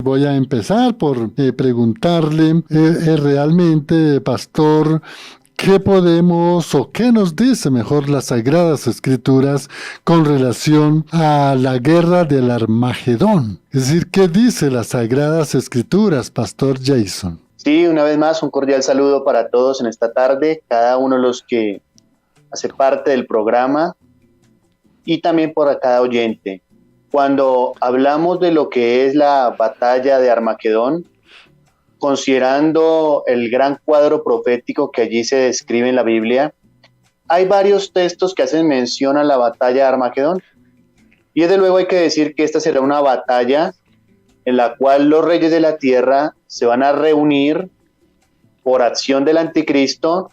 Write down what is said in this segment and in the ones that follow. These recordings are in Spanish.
voy a empezar por preguntarle realmente, pastor, ¿qué podemos o qué nos dice mejor las Sagradas Escrituras con relación a la guerra del Armagedón? Es decir, ¿qué dice las Sagradas Escrituras, Pastor Jason? Sí, una vez más, un cordial saludo para todos en esta tarde, cada uno de los que hace parte del programa y también por cada oyente. Cuando hablamos de lo que es la batalla de Armagedón, considerando el gran cuadro profético que allí se describe en la Biblia, hay varios textos que hacen mención a la batalla de Armagedón. Y desde luego hay que decir que esta será una batalla en la cual los reyes de la tierra se van a reunir por acción del anticristo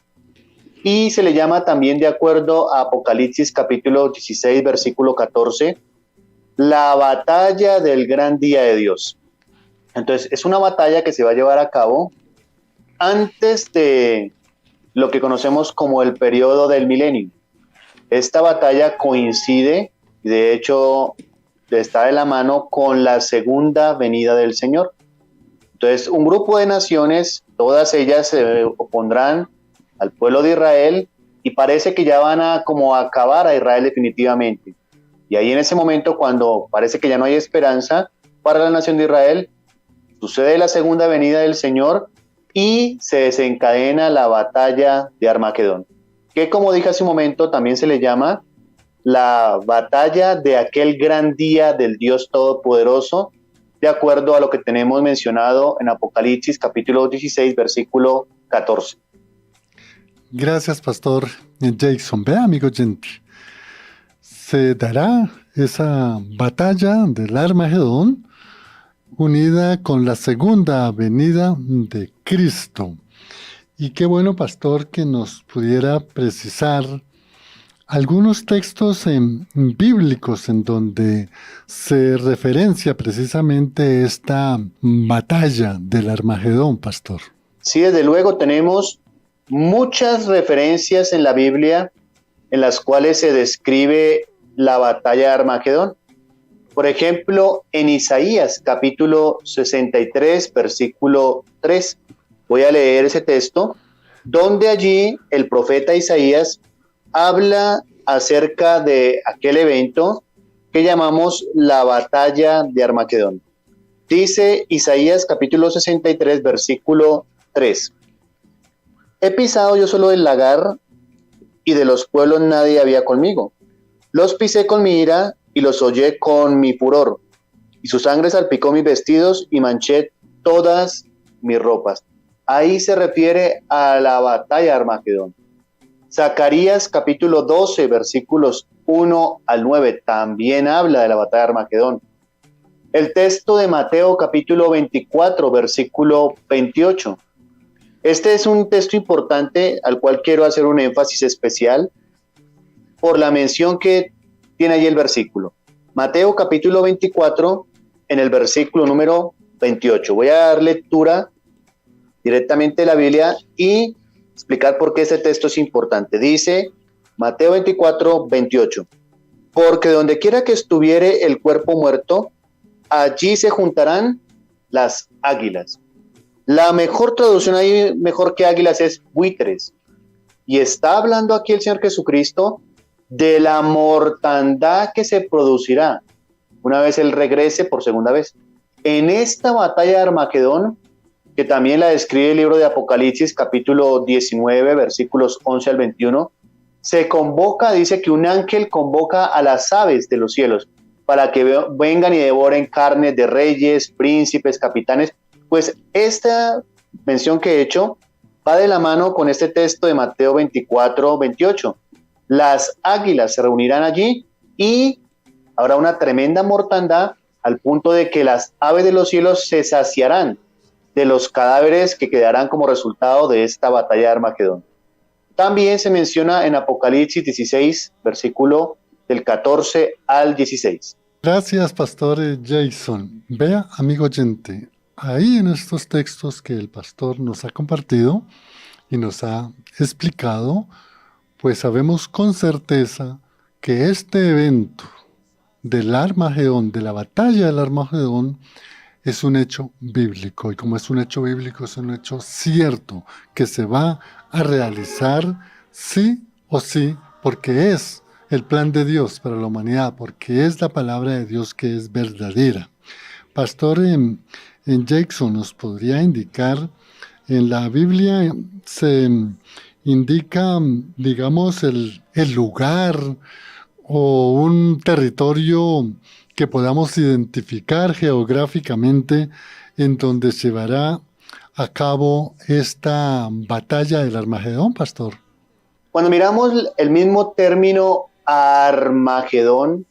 y se le llama también, de acuerdo a Apocalipsis capítulo 16, versículo 14, la batalla del gran día de Dios. Entonces, es una batalla que se va a llevar a cabo antes de lo que conocemos como el periodo del milenio. Esta batalla coincide, de hecho, está de la mano con la segunda venida del Señor. Entonces, un grupo de naciones, todas ellas se opondrán al pueblo de Israel y parece que ya van a como acabar a Israel definitivamente. Y ahí en ese momento, cuando parece que ya no hay esperanza para la nación de Israel, sucede la segunda venida del Señor y se desencadena la batalla de Armagedón, que como dije hace un momento, también se le llama la batalla de aquel gran día del Dios Todopoderoso, de acuerdo a lo que tenemos mencionado en Apocalipsis capítulo 16, versículo 14. Gracias, Pastor Jason. Vea, amigo oyente, se dará esa batalla del Armagedón unida con la segunda venida de Cristo. Y qué bueno, pastor, que nos pudiera precisar algunos textos bíblicos en donde se referencia precisamente esta batalla del Armagedón, pastor. Sí, desde luego tenemos muchas referencias en la Biblia en las cuales se describe la batalla de Armagedón. Por ejemplo, en Isaías capítulo 63, versículo 3. Voy a leer ese texto, donde allí el profeta Isaías habla acerca de aquel evento que llamamos la batalla de Armagedón. Dice Isaías capítulo 63, versículo 3. He pisado yo solo el lagar y de los pueblos nadie había conmigo. Los pisé con mi ira y los hollé con mi furor, y su sangre salpicó mis vestidos y manché todas mis ropas. Ahí se refiere a la batalla de Armagedón. Zacarías capítulo 12, versículos 1 al 9, también habla de la batalla de Armagedón. El texto de Mateo capítulo 24, versículo 28. Este es un texto importante al cual quiero hacer un énfasis especial por la mención que tiene ahí el versículo. Mateo capítulo 24, en el versículo número 28. Voy a dar lectura directamente de la Biblia y explicar por qué este texto es importante. Dice Mateo 24, 28. Porque donde quiera que estuviere el cuerpo muerto, allí se juntarán las águilas. La mejor traducción ahí, mejor que águilas, es buitres. Y está hablando aquí el Señor Jesucristo de la mortandad que se producirá una vez Él regrese por segunda vez. En esta batalla de Armagedón, que también la describe el libro de Apocalipsis, capítulo 19, versículos 11 al 21, se convoca, dice que un ángel convoca a las aves de los cielos para que vengan y devoren carne de reyes, príncipes, capitanes. Pues esta mención que he hecho va de la mano con este texto de Mateo 24, 28. Las águilas se reunirán allí y habrá una tremenda mortandad al punto de que las aves de los cielos se saciarán de los cadáveres que quedarán como resultado de esta batalla de Armagedón. También se menciona en Apocalipsis 16, versículo del 14 al 16. Gracias, pastor Jason. Vea, amigo oyente, ahí en estos textos que el pastor nos ha compartido y nos ha explicado, pues sabemos con certeza que este evento del Armagedón, de la batalla del Armagedón, es un hecho bíblico. Y como es un hecho bíblico, es un hecho cierto que se va a realizar sí o sí, porque es el plan de Dios para la humanidad, porque es la palabra de Dios que es verdadera. Pastor Jackson, ¿nos podría indicar? En la Biblia se indica, digamos, el lugar o un territorio que podamos identificar geográficamente en donde se llevará a cabo esta batalla del Armagedón, pastor. Cuando miramos el mismo término Armagedón,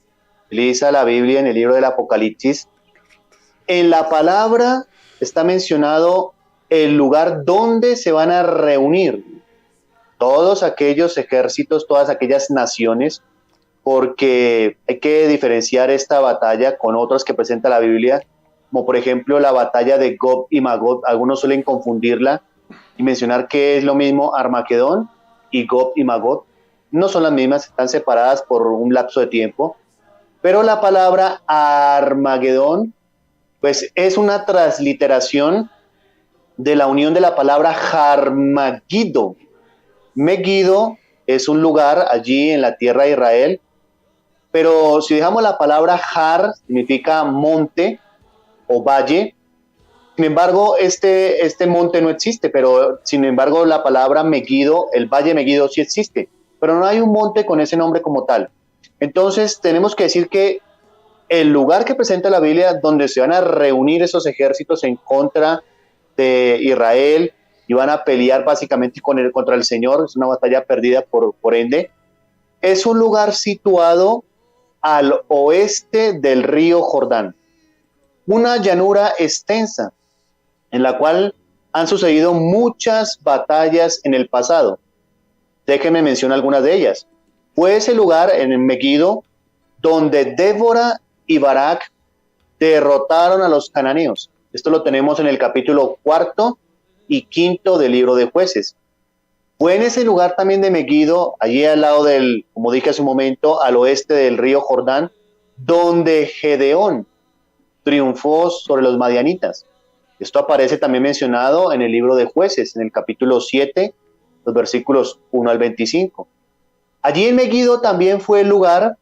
utiliza la Biblia en el libro del Apocalipsis, en la palabra está mencionado el lugar donde se van a reunir todos aquellos ejércitos, todas aquellas naciones, porque hay que diferenciar esta batalla con otras que presenta la Biblia, como por ejemplo la batalla de Gog y Magog. Algunos suelen confundirla y mencionar que es lo mismo Armagedón y Gog y Magog. No son las mismas, están separadas por un lapso de tiempo, pero la palabra Armagedón pues es una transliteración de la unión de la palabra Jarmagiddo. Megiddo es un lugar allí en la tierra de Israel, pero si dejamos la palabra Har, significa monte o valle. Sin embargo, este monte no existe, pero sin embargo la palabra Megiddo, el valle Megiddo sí existe, pero no hay un monte con ese nombre como tal. Entonces tenemos que decir que el lugar que presenta la Biblia donde se van a reunir esos ejércitos en contra de Israel y van a pelear básicamente contra el Señor, es una batalla perdida por ende, es un lugar situado al oeste del río Jordán, una llanura extensa en la cual han sucedido muchas batallas en el pasado. Déjenme mencionar algunas de ellas. Fue ese lugar en Megiddo donde Débora y Barak derrotaron a los cananeos. Esto lo tenemos en el capítulo 4 y 5 del libro de Jueces. Fue en ese lugar también de Megiddo, allí al lado del, como dije hace un momento, al oeste del río Jordán, donde Gedeón triunfó sobre los madianitas. Esto aparece también mencionado en el libro de Jueces, en el capítulo 7, los versículos 1 al 25. Allí en Megiddo también fue el lugar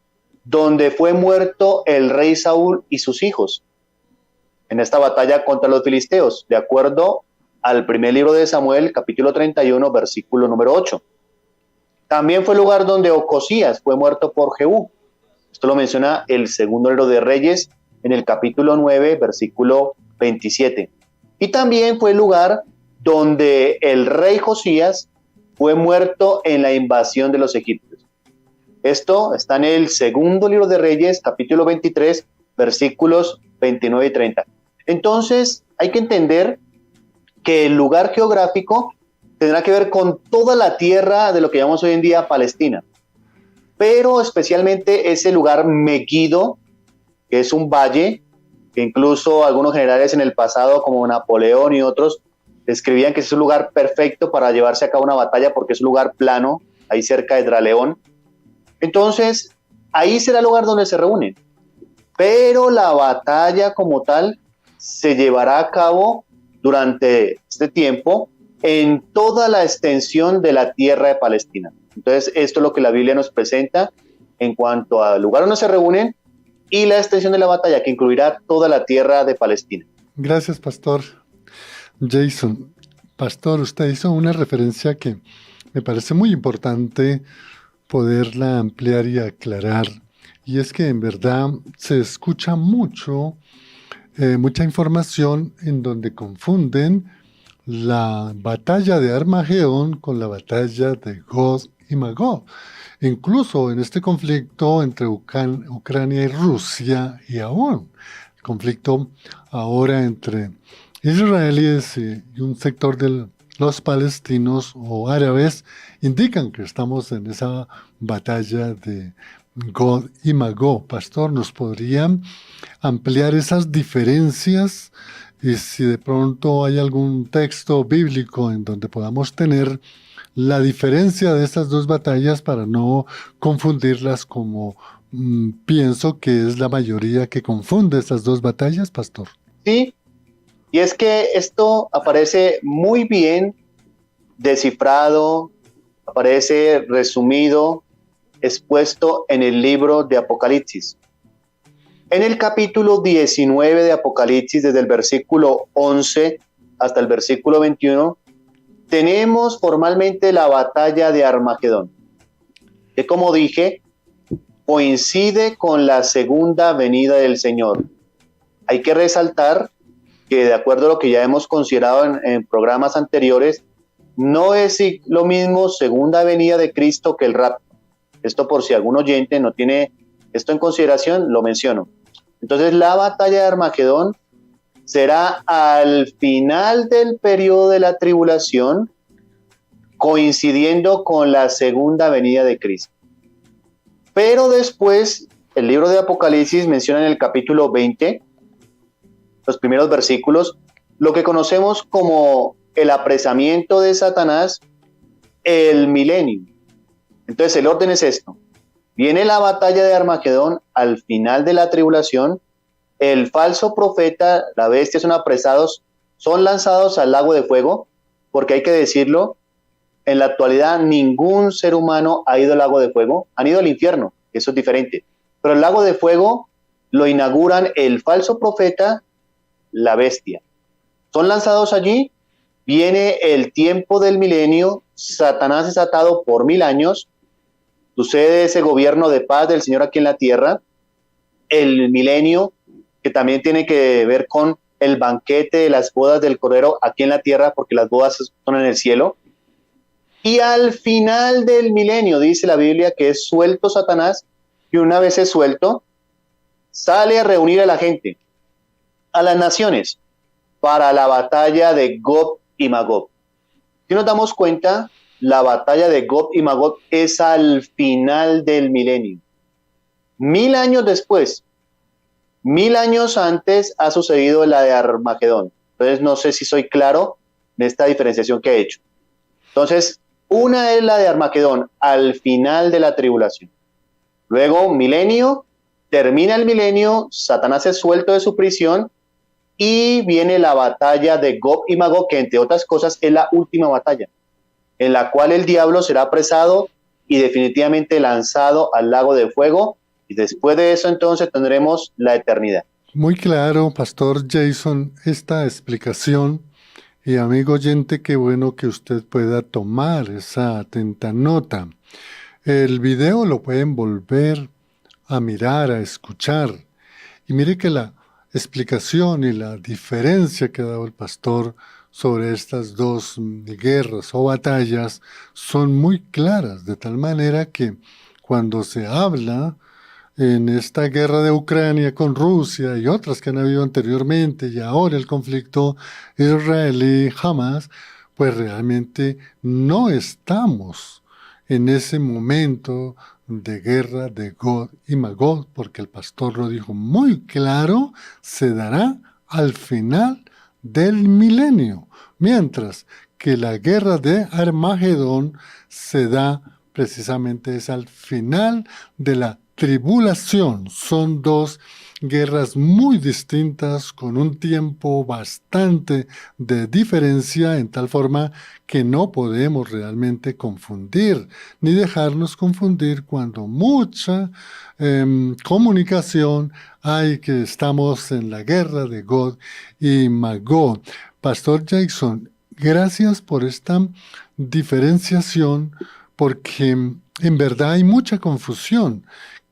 donde fue muerto el rey Saúl y sus hijos en esta batalla contra los filisteos, de acuerdo al primer libro de Samuel, capítulo 31, versículo número 8. También fue el lugar donde Ocosías fue muerto por Jehú. Esto lo menciona el segundo libro de Reyes, en el capítulo 9, versículo 27. Y también fue el lugar donde el rey Josías fue muerto en la invasión de los egipcios. Esto está en el segundo libro de Reyes, capítulo 23, versículos 29 y 30. Entonces, hay que entender que el lugar geográfico tendrá que ver con toda la tierra de lo que llamamos hoy en día Palestina, pero especialmente ese lugar Megiddo, que es un valle, que incluso algunos generales en el pasado, como Napoleón y otros, describían que es un lugar perfecto para llevarse a cabo una batalla porque es un lugar plano, ahí cerca de Draleón. Entonces, ahí será el lugar donde se reúnen. Pero la batalla como tal se llevará a cabo durante este tiempo en toda la extensión de la tierra de Palestina. Entonces, esto es lo que la Biblia nos presenta en cuanto al lugar donde se reúnen y la extensión de la batalla, que incluirá toda la tierra de Palestina. Gracias, Pastor Jason. Pastor, usted hizo una referencia que me parece muy importante poderla ampliar y aclarar. Y es que en verdad se escucha mucha información en donde confunden la batalla de Armagedón con la batalla de Gog y Magog. Incluso en este conflicto entre Ucrania y Rusia y aún el conflicto ahora entre israelíes y un sector de los palestinos o árabes indican que estamos en esa batalla de Gog y Magog. Pastor, ¿nos podrían ampliar esas diferencias? Y si de pronto hay algún texto bíblico en donde podamos tener la diferencia de estas dos batallas para no confundirlas como pienso que es la mayoría que confunde estas dos batallas, pastor. Sí, Y es que esto aparece muy bien descifrado, aparece resumido, expuesto en el libro de Apocalipsis. En el capítulo 19 de Apocalipsis, desde el versículo 11 hasta el versículo 21, tenemos formalmente la batalla de Armagedón, que como dije, coincide con la segunda venida del Señor. Hay que resaltar que, de acuerdo a lo que ya hemos considerado en programas anteriores, no es lo mismo segunda venida de Cristo que el rapto. Esto, por si algún oyente no tiene esto en consideración, lo menciono. Entonces, la batalla de Armagedón será al final del periodo de la tribulación, coincidiendo con la segunda venida de Cristo. Pero después, el libro de Apocalipsis menciona en el capítulo 20, los primeros versículos, lo que conocemos como el apresamiento de Satanás, el milenio. Entonces, el orden es esto. Viene la batalla de Armagedón al final de la tribulación. El falso profeta, la bestia, son apresados, son lanzados al lago de fuego, porque hay que decirlo, en la actualidad ningún ser humano ha ido al lago de fuego, han ido al infierno, eso es diferente. Pero el lago de fuego lo inauguran el falso profeta, la bestia. Son lanzados allí, viene el tiempo del milenio, Satanás es atado por 1000 años, sucede ese gobierno de paz del Señor aquí en la tierra, el milenio, que también tiene que ver con el banquete de las bodas del Cordero aquí en la tierra, porque las bodas son en el cielo. Y al final del milenio, dice la Biblia, que es suelto Satanás, y una vez es suelto, sale a reunir a la gente, a las naciones, para la batalla de Gog y Magog. Si nos damos cuenta, la batalla de Gog y Magog es al final del milenio. 1000 años después, 1000 años antes ha sucedido la de Armagedón. Entonces no sé si soy claro en esta diferenciación que he hecho. Entonces, una es la de Armagedón, al final de la tribulación. Luego, milenio, termina el milenio, Satanás es suelto de su prisión y viene la batalla de Gog y Magog, que entre otras cosas es la última batalla, en la cual el diablo será apresado y definitivamente lanzado al lago de fuego, y después de eso entonces tendremos la eternidad. Muy claro, Pastor Jason, esta explicación. Y amigo oyente, qué bueno que usted pueda tomar esa atenta nota. El video lo pueden volver a mirar, a escuchar. Y mire que la explicación y la diferencia que ha dado el pastor sobre estas dos guerras o batallas son muy claras, de tal manera que cuando se habla en esta guerra de Ucrania con Rusia y otras que han habido anteriormente y ahora el conflicto israelí-Hamas, pues realmente no estamos en ese momento de guerra de Gog y Magog, porque el pastor lo dijo muy claro, se dará al final del milenio, mientras que la guerra de Armagedón se da precisamente es al final de la tribulación. Son dos guerras muy distintas con un tiempo bastante de diferencia, en tal forma que no podemos realmente confundir ni dejarnos confundir cuando mucha comunicación hay que estamos en la guerra de Gog y Magog. Pastor Jason, gracias por esta diferenciación, porque en verdad hay mucha confusión.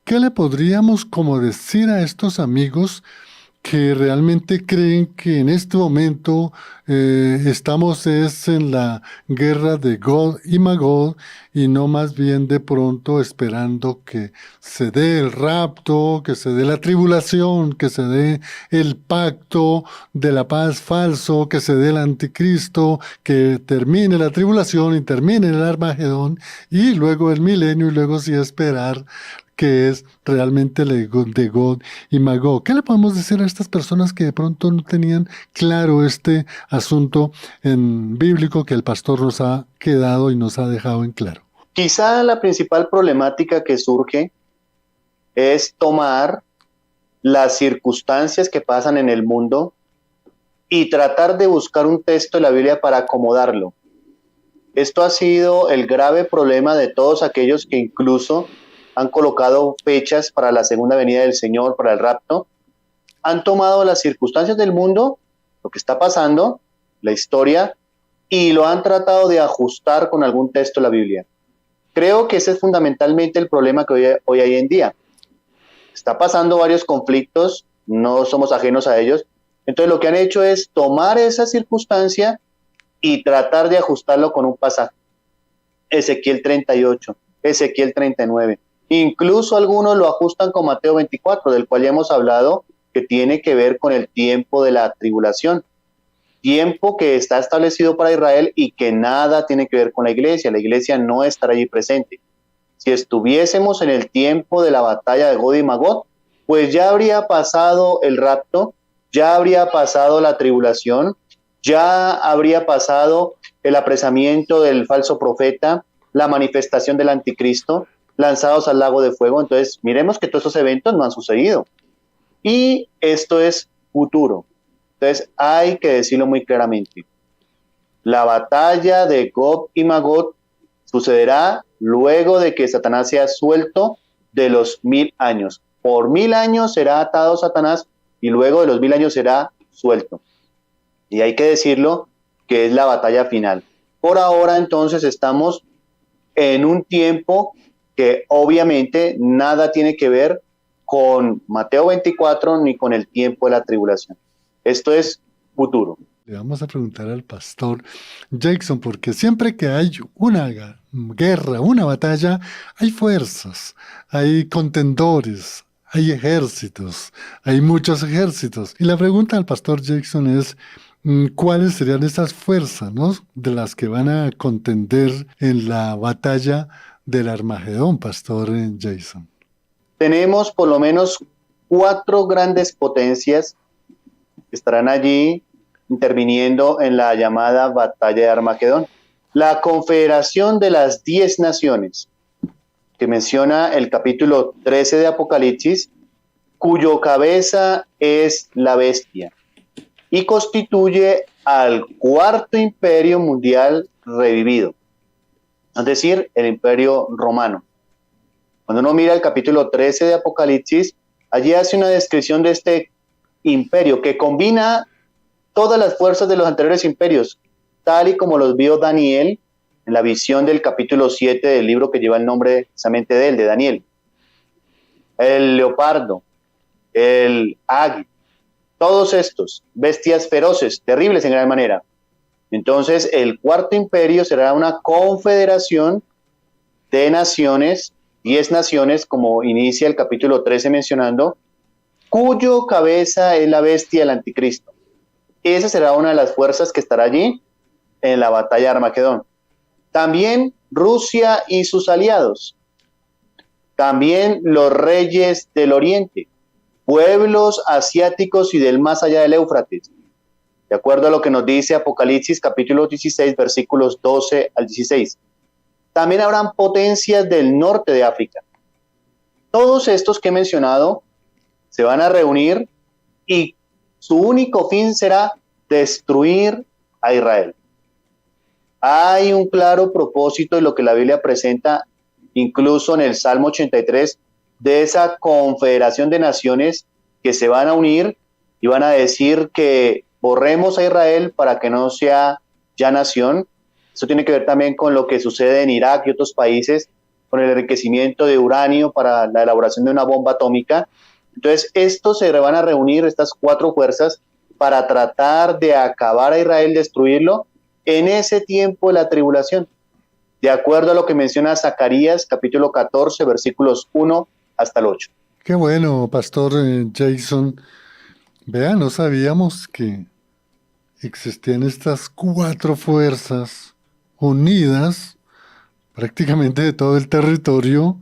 ¿Qué le podríamos como decir a estos amigos que realmente creen que en este momento estamos es en la guerra de Gog y Magog y no más bien de pronto esperando que se dé el rapto, que se dé la tribulación, que se dé el pacto de la paz falso, que se dé el anticristo, que termine la tribulación y termine el Armagedón y luego el milenio y luego sí esperar que es realmente de Gog y Magog? ¿Qué le podemos decir a estas personas que de pronto no tenían claro este asunto en bíblico que el pastor nos ha quedado y nos ha dejado en claro? Quizá la principal problemática que surge es tomar las circunstancias que pasan en el mundo y tratar de buscar un texto de la Biblia para acomodarlo. Esto ha sido el grave problema de todos aquellos que incluso han colocado fechas para la segunda venida del Señor, para el rapto. Han tomado las circunstancias del mundo, lo que está pasando, la historia, y lo han tratado de ajustar con algún texto de la Biblia. Creo que ese es fundamentalmente el problema que hoy hay en día. Está pasando varios conflictos, no somos ajenos a ellos. Entonces lo que han hecho es tomar esa circunstancia y tratar de ajustarlo con un pasaje. Ezequiel 38, Ezequiel 39. Incluso algunos lo ajustan con Mateo 24, del cual ya hemos hablado, que tiene que ver con el tiempo de la tribulación. Tiempo que está establecido para Israel y que nada tiene que ver con la iglesia. La iglesia no estará allí presente. Si estuviésemos en el tiempo de la batalla de Gog y Magog, pues ya habría pasado el rapto, ya habría pasado la tribulación, ya habría pasado el apresamiento del falso profeta, la manifestación del anticristo, lanzados al lago de fuego. Entonces, miremos que todos esos eventos no han sucedido. Y esto es futuro. Entonces, hay que decirlo muy claramente. La batalla de Gog y Magog sucederá luego de que Satanás sea suelto de los 1000 años. Por 1000 años será atado Satanás y luego de los 1000 años será suelto. Y hay que decirlo que es la batalla final. Por ahora, entonces, estamos en un tiempo que obviamente nada tiene que ver con Mateo 24 ni con el tiempo de la tribulación. Esto es futuro. Le vamos a preguntar al pastor Jackson, porque siempre que hay una guerra, una batalla, hay fuerzas, hay contendores, hay ejércitos, hay muchos ejércitos. Y la pregunta al pastor Jackson es, ¿cuáles serían esas fuerzas, ¿no?, de las que van a contender en la batalla del Armagedón, pastor Jackson? Tenemos por lo menos 4 grandes potencias que estarán allí interviniendo en la llamada batalla de Armagedón. La confederación de las 10 naciones, que menciona el capítulo 13 de Apocalipsis, cuyo cabeza es la bestia, y constituye al cuarto imperio mundial revivido, es decir, el imperio romano. Cuando uno mira el capítulo 13 de Apocalipsis, allí hace una descripción de este imperio que combina todas las fuerzas de los anteriores imperios, tal y como los vio Daniel en la visión del capítulo 7 del libro que lleva el nombre precisamente de él, de Daniel. El leopardo, el águila, todos estos, bestias feroces, terribles en gran manera. Entonces, el cuarto imperio será una confederación de naciones, 10 naciones, como inicia el capítulo 13 mencionando, cuyo cabeza es la bestia, el anticristo. Esa será una de las fuerzas que estará allí en la batalla de Armagedón. También Rusia y sus aliados. También los reyes del oriente, pueblos asiáticos y del más allá del Éufrates. De acuerdo a lo que nos dice Apocalipsis capítulo 16, versículos 12 al 16. También habrán potencias del norte de África. Todos estos que he mencionado se van a reunir y su único fin será destruir a Israel. Hay un claro propósito de lo que la Biblia presenta, incluso en el Salmo 83, de esa confederación de naciones que se van a unir y van a decir que borremos a Israel para que no sea ya nación. Eso tiene que ver también con lo que sucede en Irak y otros países, con el enriquecimiento de uranio para la elaboración de una bomba atómica. Entonces, estos se van a reunir, estas 4 fuerzas, para tratar de acabar a Israel, destruirlo, en ese tiempo de la tribulación, de acuerdo a lo que menciona Zacarías, capítulo 14, versículos 1 hasta el 8. Qué bueno, pastor Jason. Vea, no sabíamos que existían estas 4 fuerzas unidas prácticamente de todo el territorio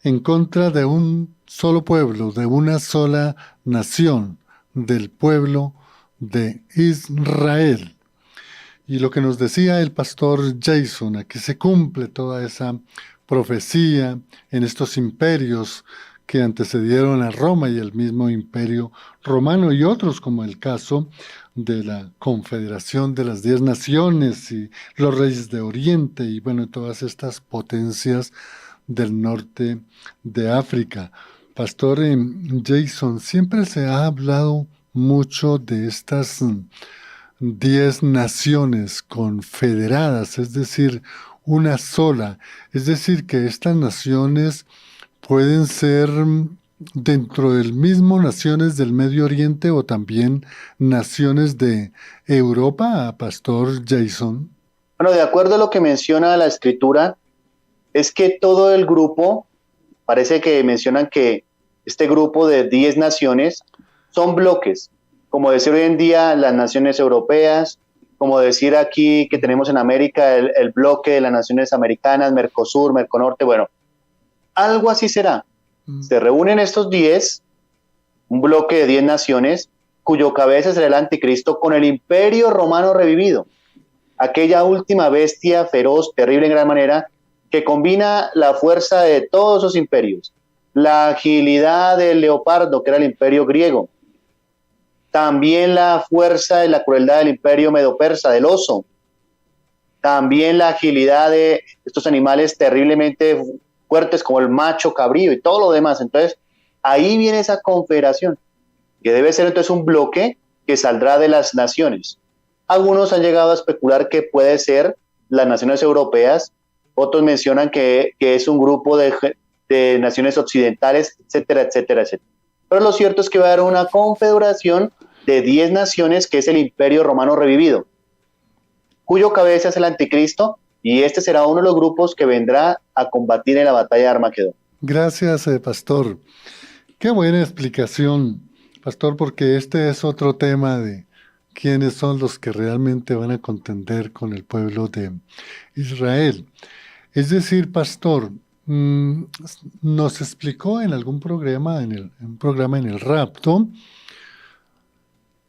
en contra de un solo pueblo, de una sola nación, del pueblo de Israel. Y lo que nos decía el pastor Jason, aquí se cumple toda esa profecía en estos imperios que antecedieron a Roma y el mismo imperio romano y otros como el caso de la Confederación de las 10 Naciones y los reyes de Oriente y bueno, todas estas potencias del norte de África. Pastor Jason, siempre se ha hablado mucho de estas 10 naciones confederadas, es decir, una sola. Es decir, que estas naciones pueden ser dentro del mismo naciones del Medio Oriente o también naciones de Europa, Pastor Jason. Bueno, de acuerdo a lo que menciona la escritura, es que todo el grupo, parece que mencionan que este grupo de 10 naciones son bloques, como decir hoy en día las naciones europeas, como decir aquí que tenemos en América el bloque de las naciones americanas, Mercosur, Merconorte, bueno, algo así será. Se reúnen estos 10, un bloque de 10 naciones, cuyo cabeza será el anticristo con el imperio romano revivido, aquella última bestia feroz, terrible en gran manera, que combina la fuerza de todos esos imperios, la agilidad del leopardo, que era el imperio griego, también la fuerza y la crueldad del imperio medo-persa, del oso, también la agilidad de estos animales terriblemente fuertes como el macho cabrío y todo lo demás. Entonces, ahí viene esa confederación, que debe ser entonces un bloque que saldrá de las naciones. Algunos han llegado a especular que puede ser las naciones europeas, otros mencionan que es un grupo de naciones occidentales, etcétera, etcétera, etcétera. Pero lo cierto es que va a haber una confederación de 10 naciones que es el Imperio Romano revivido, cuyo cabeza es el anticristo, y este será uno de los grupos que vendrá a combatir en la batalla de Armagedón. Gracias, Pastor. Qué buena explicación, Pastor, porque este es otro tema de quiénes son los que realmente van a contender con el pueblo de Israel. Es decir, Pastor, nos explicó en algún programa, un programa en el Rapto,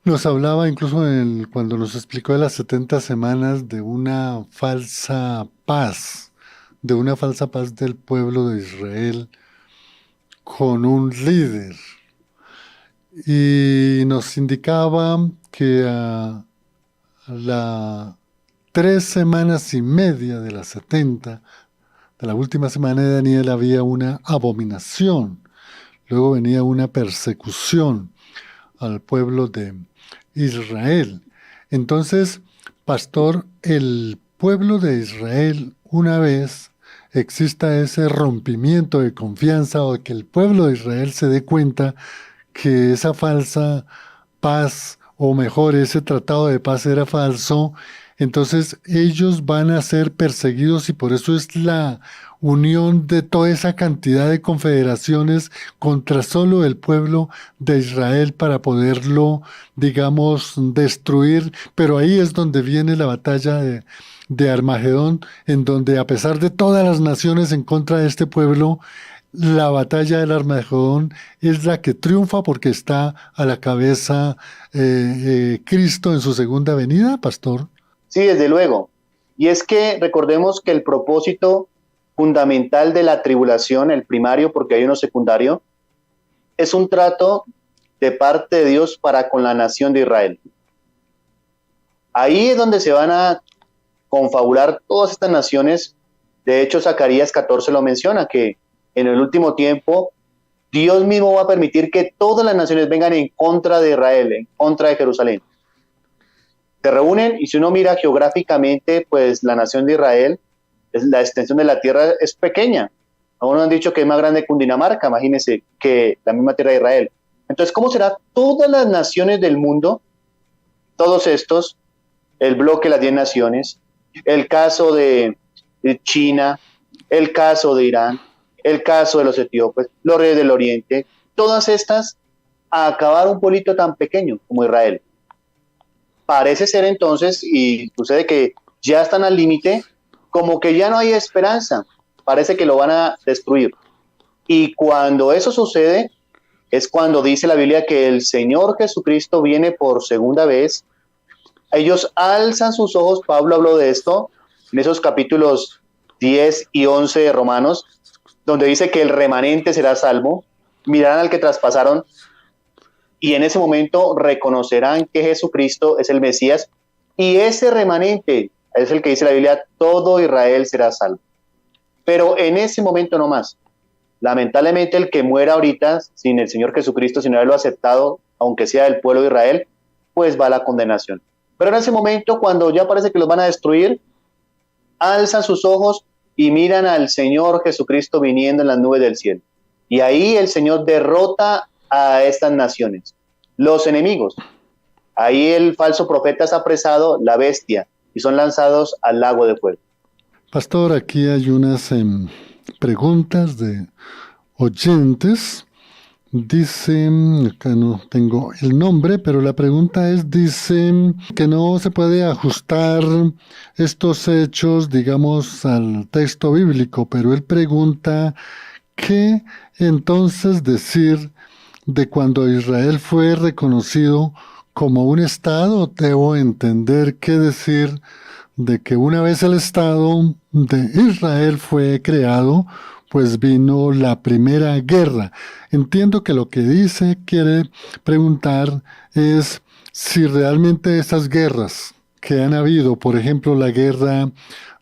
nos hablaba incluso cuando nos explicó de las 70 semanas de una falsa paz del pueblo de Israel con un líder. Y nos indicaba que a las 3 semanas y media de las 70, de la última semana de Daniel, había una abominación. Luego venía una persecución al pueblo de Israel. Entonces, Pastor, el pueblo de Israel, una vez exista ese rompimiento de confianza o que el pueblo de Israel se dé cuenta que esa falsa paz, o mejor, ese tratado de paz era falso, entonces ellos van a ser perseguidos y por eso es la unión de toda esa cantidad de confederaciones contra solo el pueblo de Israel para poderlo, digamos, destruir. Pero ahí es donde viene la batalla de Armagedón, en donde a pesar de todas las naciones en contra de este pueblo, la batalla del Armagedón es la que triunfa porque está a la cabeza Cristo en su segunda venida, Pastor. Sí, desde luego. Y es que recordemos que el propósito fundamental de la tribulación, el primario, porque hay uno secundario, es un trato de parte de Dios para con la nación de Israel. Ahí es donde se van a confabular todas estas naciones. De hecho, Zacarías 14 lo menciona, que en el último tiempo Dios mismo va a permitir que todas las naciones vengan en contra de Israel, en contra de Jerusalén. Se reúnen y si uno mira geográficamente, pues la nación de Israel, la extensión de la tierra es pequeña. Algunos han dicho que es más grande que Cundinamarca, imagínense, que la misma tierra de Israel. Entonces, ¿cómo será todas las naciones del mundo, todos estos, el bloque de las 10 naciones, el caso de China, el caso de Irán, el caso de los etíopes, los reyes del Oriente, todas estas a acabar un pueblito tan pequeño como Israel? Parece ser entonces, y sucede que ya están al límite, como que ya no hay esperanza, parece que lo van a destruir. Y cuando eso sucede, es cuando dice la Biblia que el Señor Jesucristo viene por segunda vez. Ellos alzan sus ojos, Pablo habló de esto, en esos capítulos 10 y 11 de Romanos, donde dice que el remanente será salvo, mirarán al que traspasaron, y en ese momento reconocerán que Jesucristo es el Mesías, y ese remanente es el que dice la Biblia, todo Israel será salvo. Pero en ese momento no más. Lamentablemente el que muera ahorita sin el Señor Jesucristo, sin haberlo aceptado, aunque sea del pueblo de Israel, pues va a la condenación. Pero en ese momento, cuando ya parece que los van a destruir, alzan sus ojos y miran al Señor Jesucristo viniendo en las nubes del cielo. Y ahí el Señor derrota a estas naciones, los enemigos. Ahí el falso profeta es apresado, la bestia, y son lanzados al lago de fuego. Pastor, aquí hay unas preguntas de oyentes. Dice, acá no tengo el nombre, pero la pregunta es, dice que no se puede ajustar estos hechos, digamos, al texto bíblico, pero él pregunta, ¿qué entonces decir de cuando Israel fue reconocido como un estado? Debo entender qué decir de que una vez el Estado de Israel fue creado, pues vino la primera guerra. Entiendo que lo que dice, quiere preguntar es si realmente esas guerras que han habido, por ejemplo, la guerra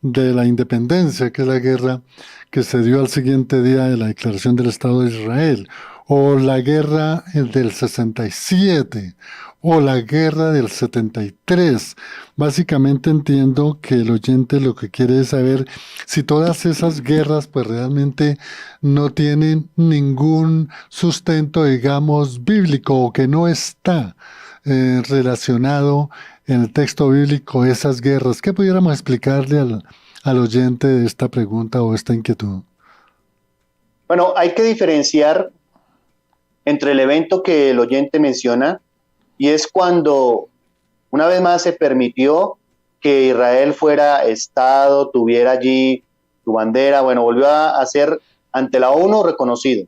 de la independencia, que es la guerra que se dio al siguiente día de la declaración del Estado de Israel, o la guerra del 67, o la guerra del 73. Básicamente entiendo que el oyente lo que quiere es saber si todas esas guerras pues realmente no tienen ningún sustento, digamos, bíblico, o que no está relacionado en el texto bíblico esas guerras. ¿Qué pudiéramos explicarle al oyente de esta pregunta o esta inquietud? Bueno, hay que diferenciar entre el evento que el oyente menciona, y es cuando una vez más se permitió que Israel fuera Estado, tuviera allí su bandera, bueno, volvió a ser ante la ONU reconocido.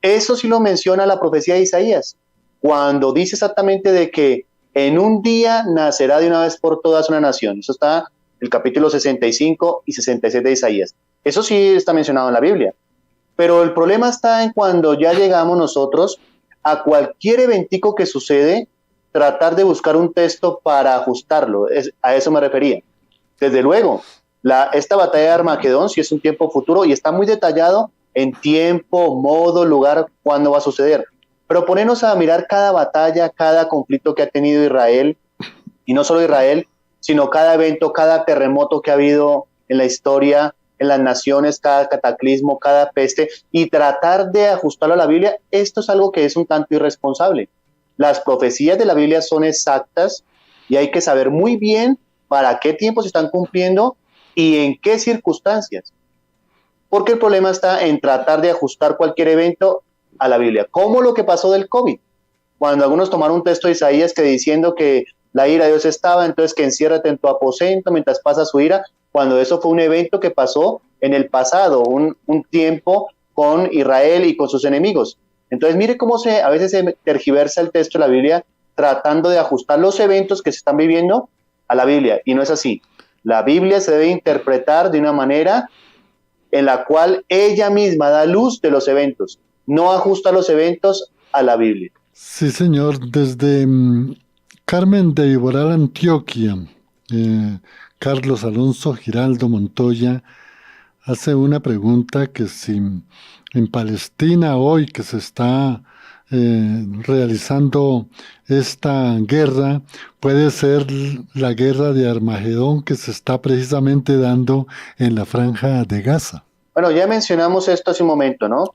Eso sí lo menciona la profecía de Isaías, cuando dice exactamente de que en un día nacerá de una vez por todas una nación. Eso está en el capítulo 65 y 66 de Isaías. Eso sí está mencionado en la Biblia. Pero el problema está en cuando ya llegamos nosotros a cualquier eventico que sucede, tratar de buscar un texto para ajustarlo. A eso me refería. Desde luego, esta batalla de Armagedón sí es un tiempo futuro y está muy detallado en tiempo, modo, lugar, cuándo va a suceder. Pero ponernos a mirar cada batalla, cada conflicto que ha tenido Israel, y no solo Israel, sino cada evento, cada terremoto que ha habido en la historia, en las naciones, cada cataclismo, cada peste, y tratar de ajustarlo a la Biblia, esto es algo que es un tanto irresponsable. Las profecías de la Biblia son exactas y hay que saber muy bien para qué tiempo se están cumpliendo y en qué circunstancias. Porque el problema está en tratar de ajustar cualquier evento a la Biblia, como lo que pasó del COVID, cuando algunos tomaron un texto de Isaías que diciendo que la ira de Dios estaba, entonces que enciérrate en tu aposento mientras pasa su ira, cuando eso fue un evento que pasó en el pasado, un tiempo con Israel y con sus enemigos. Entonces mire cómo a veces se tergiversa el texto de la Biblia tratando de ajustar los eventos que se están viviendo a la Biblia, y no es así. La Biblia se debe interpretar de una manera en la cual ella misma da luz de los eventos, no ajusta los eventos a la Biblia. Sí, señor. Desde Carmen de Iboral, Antioquia, Carlos Alonso Giraldo Montoya hace una pregunta que si en Palestina hoy que se está realizando esta guerra, puede ser la guerra de Armagedón que se está precisamente dando en la Franja de Gaza. Bueno, ya mencionamos esto hace un momento, ¿no?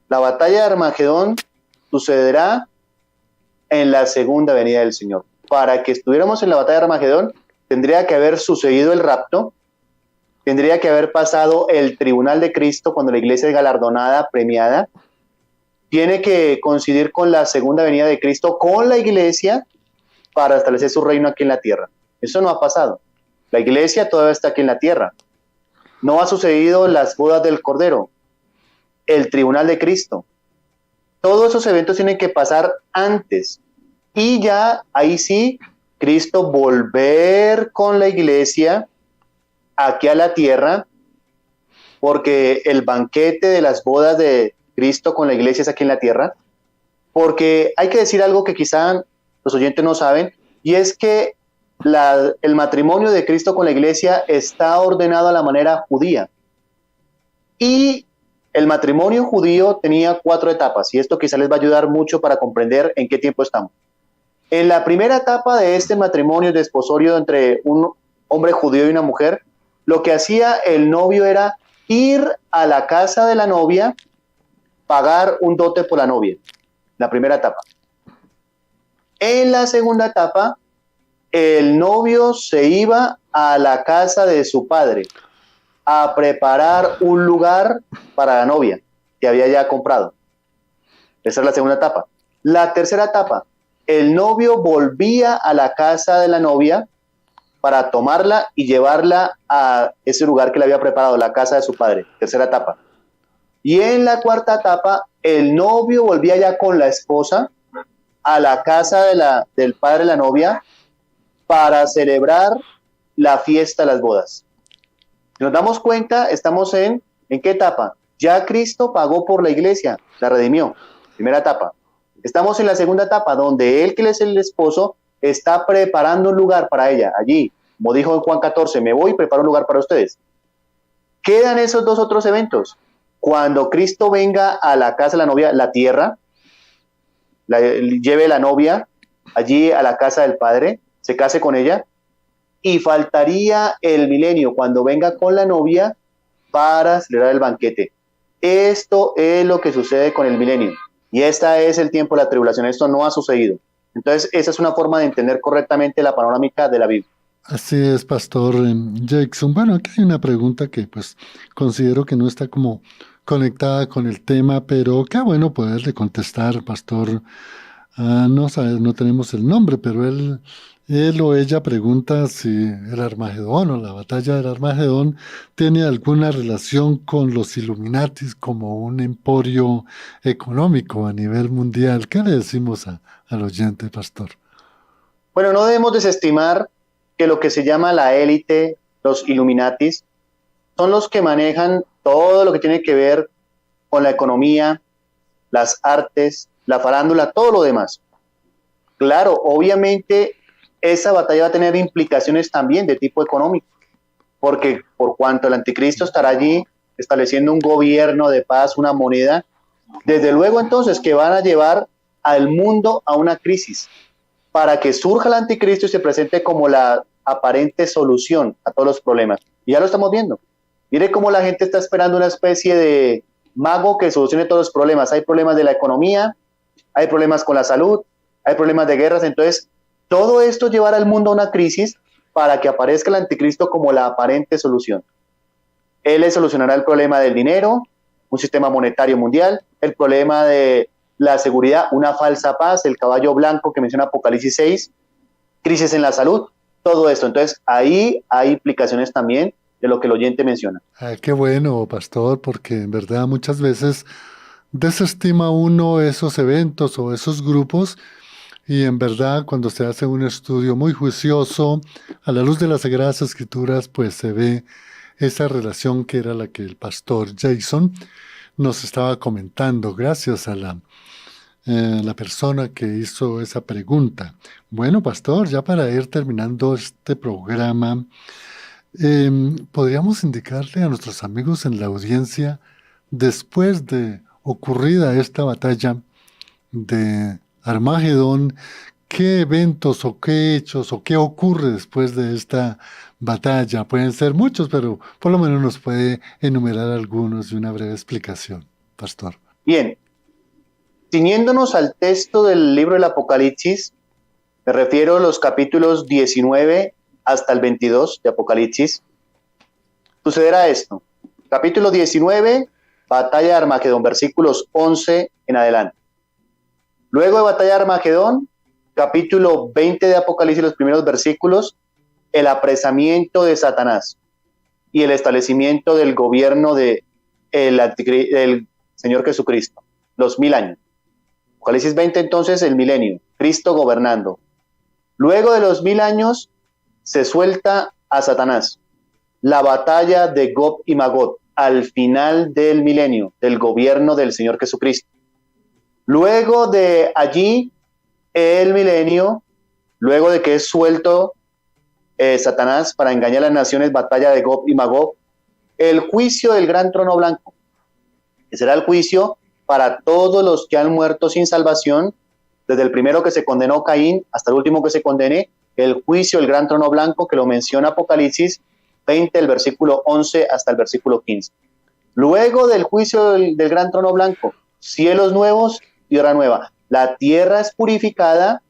La batalla de Armagedón sucederá en la segunda venida del Señor. Para que estuviéramos en la batalla de Armagedón, tendría que haber sucedido el rapto, tendría que haber pasado el tribunal de Cristo cuando la iglesia es galardonada, premiada, tiene que coincidir con la segunda venida de Cristo, con la iglesia, para establecer su reino aquí en la tierra. Eso no ha pasado. La iglesia todavía está aquí en la tierra. No ha sucedido las bodas del Cordero, el tribunal de Cristo. Todos esos eventos tienen que pasar antes. Y ya ahí sí, Cristo volver con la iglesia aquí a la tierra, porque el banquete de las bodas de Cristo con la iglesia es aquí en la tierra. porque hay que decir algo que quizá los oyentes no saben, y es que el matrimonio de Cristo con la iglesia está ordenado a la manera judía. Y el matrimonio judío tenía 4 etapas, y esto quizá les va a ayudar mucho para comprender en qué tiempo estamos. En la primera etapa de este matrimonio de desposorio entre un hombre judío y una mujer, lo que hacía el novio era ir a la casa de la novia, pagar un dote por la novia, la primera etapa. En la segunda etapa, el novio se iba a la casa de su padre a preparar un lugar para la novia que había ya comprado. Esa es la segunda etapa. La tercera etapa, el novio volvía a la casa de la novia para tomarla y llevarla a ese lugar que le había preparado, la casa de su padre. Tercera etapa. Y en la cuarta etapa, el novio volvía ya con la esposa a la casa del padre de la novia para celebrar la fiesta de las bodas. Si nos damos cuenta, estamos ¿en qué etapa? Ya Cristo pagó por la iglesia, la redimió. Primera etapa. Estamos en la segunda etapa, donde él, que es el esposo, está preparando un lugar para ella, allí. Como dijo en Juan 14, me voy y preparo un lugar para ustedes. Quedan esos 2 otros eventos. Cuando Cristo venga a la casa de la novia, la tierra, lleve la novia allí a la casa del Padre, se case con ella, y faltaría el milenio, cuando venga con la novia para celebrar el banquete. Esto es lo que sucede con el milenio. Y este es el tiempo de la tribulación. Esto no ha sucedido. Entonces, esa es una forma de entender correctamente la panorámica de la Biblia. Así es, Pastor Jackson. Bueno, aquí hay una pregunta que pues considero que no está como conectada con el tema, pero qué bueno poderle contestar, Pastor. No sabes, no tenemos el nombre, pero él o ella pregunta si el Armagedón o la batalla del Armagedón tiene alguna relación con los Illuminatis como un emporio económico a nivel mundial. ¿Qué le decimos al oyente, Pastor? Bueno, no debemos desestimar que lo que se llama la élite, los Illuminatis, son los que manejan todo lo que tiene que ver con la economía, las artes, la farándula, todo lo demás. Claro, obviamente esa batalla va a tener implicaciones también de tipo económico, porque por cuanto el anticristo estará allí estableciendo un gobierno de paz, una moneda, desde luego entonces que van a llevar al mundo a una crisis, para que surja el anticristo y se presente como la aparente solución a todos los problemas. Y ya lo estamos viendo. Mire cómo la gente está esperando una especie de mago que solucione todos los problemas. Hay problemas de la economía, hay problemas con la salud, hay problemas de guerras. Entonces, todo esto llevará al mundo a una crisis para que aparezca el anticristo como la aparente solución. Él le solucionará el problema del dinero, un sistema monetario mundial, el problema de la seguridad, una falsa paz, el caballo blanco que menciona Apocalipsis 6, crisis en la salud, todo esto. Entonces, ahí hay implicaciones también de lo que el oyente menciona. Qué bueno, Pastor, porque en verdad muchas veces desestima uno esos eventos o esos grupos y en verdad cuando se hace un estudio muy juicioso a la luz de las Sagradas Escrituras, pues se ve esa relación que era la que el Pastor Jason nos estaba comentando, gracias a la persona que hizo esa pregunta. Bueno, Pastor, ya para ir terminando este programa, podríamos indicarle a nuestros amigos en la audiencia, después de ocurrida esta batalla de Armagedón, qué eventos o qué hechos o qué ocurre después de esta batalla. Pueden ser muchos, pero por lo menos nos puede enumerar algunos y una breve explicación, Pastor. Bien, ciñéndonos al texto del libro del Apocalipsis, me refiero a los capítulos 19 hasta el 22 de Apocalipsis, sucederá esto. Capítulo 19, batalla de Armagedón, versículos 11 en adelante. Luego de batalla de Armagedón, capítulo 20 de Apocalipsis, los primeros versículos, el apresamiento de Satanás y el establecimiento del gobierno del Señor Jesucristo, los 1000 años. Apocalipsis 20, entonces, el milenio, Cristo gobernando. Luego de los 1000 años, se suelta a Satanás. La batalla de Gog y Magog, al final del milenio, del gobierno del Señor Jesucristo. Luego de allí, el milenio, luego de que es suelto Satanás para engañar a las naciones, batalla de Gog y Magog, el juicio del gran trono blanco, que será el juicio para todos los que han muerto sin salvación, desde el primero que se condenó Caín hasta el último que se condene, el juicio del gran trono blanco que lo menciona Apocalipsis 20, el versículo 11 hasta el versículo 15. Luego del juicio del gran trono blanco, cielos nuevos, tierra nueva. La tierra es purificada,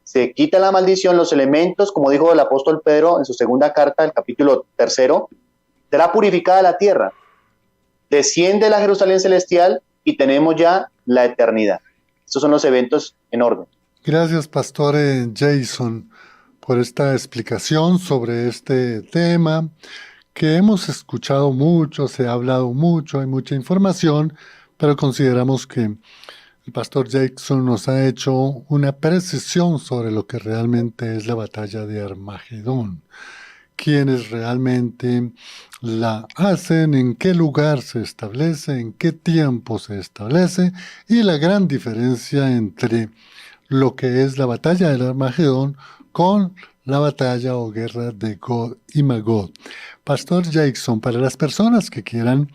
se quita la maldición, los elementos, como dijo el apóstol Pedro en su segunda carta, el capítulo 3, será purificada la tierra. Desciende la Jerusalén celestial y tenemos ya la eternidad. Estos son los eventos en orden. Gracias, Pastor Jason, por esta explicación sobre este tema que hemos escuchado mucho, se ha hablado mucho, hay mucha información, pero consideramos que el Pastor Jason nos ha hecho una precisión sobre lo que realmente es la batalla de Armagedón. Quiénes realmente la hacen, en qué lugar se establece, en qué tiempo se establece, y la gran diferencia entre lo que es la batalla del Armagedón con la batalla o guerra de Gog y Magog. Pastor Jason, para las personas que quieran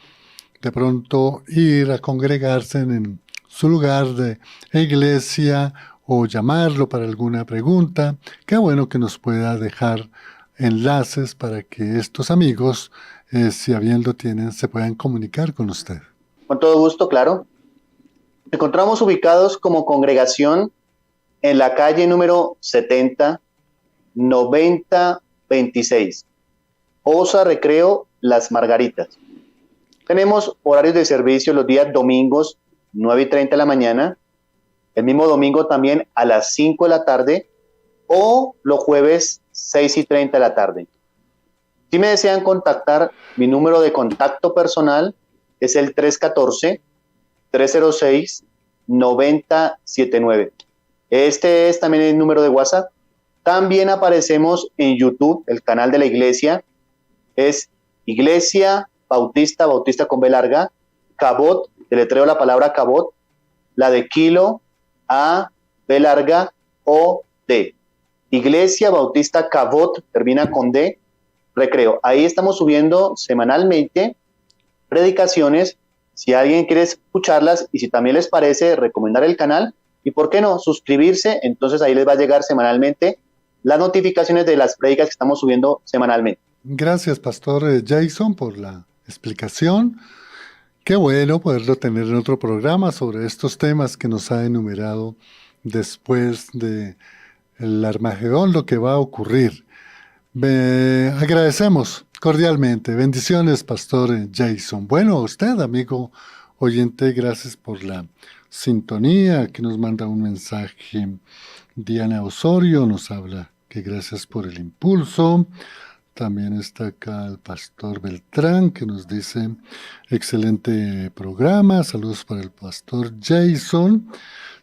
de pronto ir a congregarse en su lugar de iglesia o llamarlo para alguna pregunta, qué bueno que nos pueda dejar enlaces para que estos amigos, si a bien lo tienen, se puedan comunicar con usted. Con todo gusto, claro. Nos encontramos ubicados como congregación en la calle número 70, 9026, Osa Recreo Las Margaritas. Tenemos horarios de servicio los días domingos, 9:30 de la mañana, el mismo domingo también a las 5 de la tarde, o los jueves 6:30 de la tarde. Si me desean contactar, mi número de contacto personal es el 314-306-9079. Este es también el número de WhatsApp. También aparecemos en YouTube, el canal de la iglesia es Iglesia Bautista con B larga, Cabot, deletreo la palabra Cabot, la de kilo, A, B larga, O, D. Iglesia Bautista Cabot, termina con D, Recreo. Ahí estamos subiendo semanalmente predicaciones. Si alguien quiere escucharlas y si también les parece, recomendar el canal y, ¿por qué no?, suscribirse. Entonces ahí les va a llegar semanalmente las notificaciones de las prédicas que estamos subiendo semanalmente. Gracias, Pastor Jason, por la explicación. Qué bueno poderlo tener en otro programa sobre estos temas que nos ha enumerado después de el Armagedón, lo que va a ocurrir. Agradecemos cordialmente. Bendiciones, Pastor Jason. Bueno, a usted, amigo oyente, gracias por la sintonía. Aquí nos manda un mensaje Diana Osorio, nos habla que gracias por el impulso. También está acá el Pastor Beltrán, que nos dice, excelente programa, saludos para el Pastor Jason.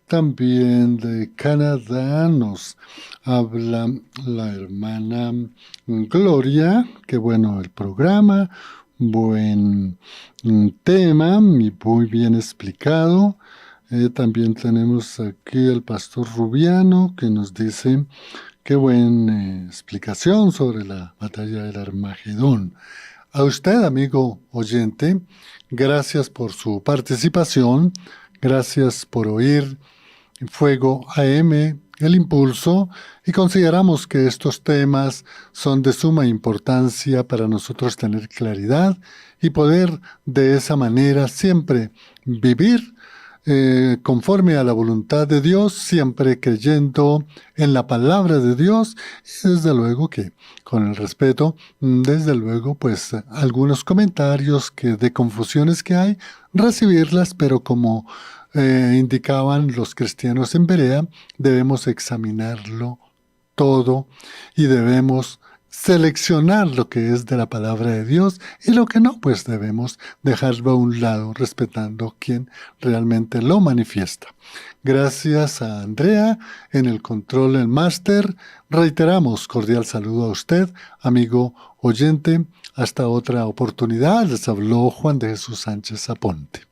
También de Canadá nos habla la hermana Gloria, qué bueno el programa, buen tema y muy bien explicado. También tenemos aquí el Pastor Rubiano, que nos dice, qué buena explicación sobre la batalla del Armagedón. A usted, amigo oyente, gracias por su participación, gracias por oír Fuego AM, El Impulso, y consideramos que estos temas son de suma importancia para nosotros tener claridad y poder de esa manera siempre vivir conforme a la voluntad de Dios, siempre creyendo en la palabra de Dios y desde luego que con el respeto, desde luego pues algunos comentarios de confusiones que hay, recibirlas, pero como indicaban los cristianos en Berea, debemos examinarlo todo y debemos seleccionar lo que es de la palabra de Dios y lo que no, pues debemos dejarlo a un lado, respetando quien realmente lo manifiesta. Gracias a Andrea en el control del máster. Reiteramos cordial saludo a usted, amigo oyente. Hasta otra oportunidad. Les habló Juan de Jesús Sánchez Aponte.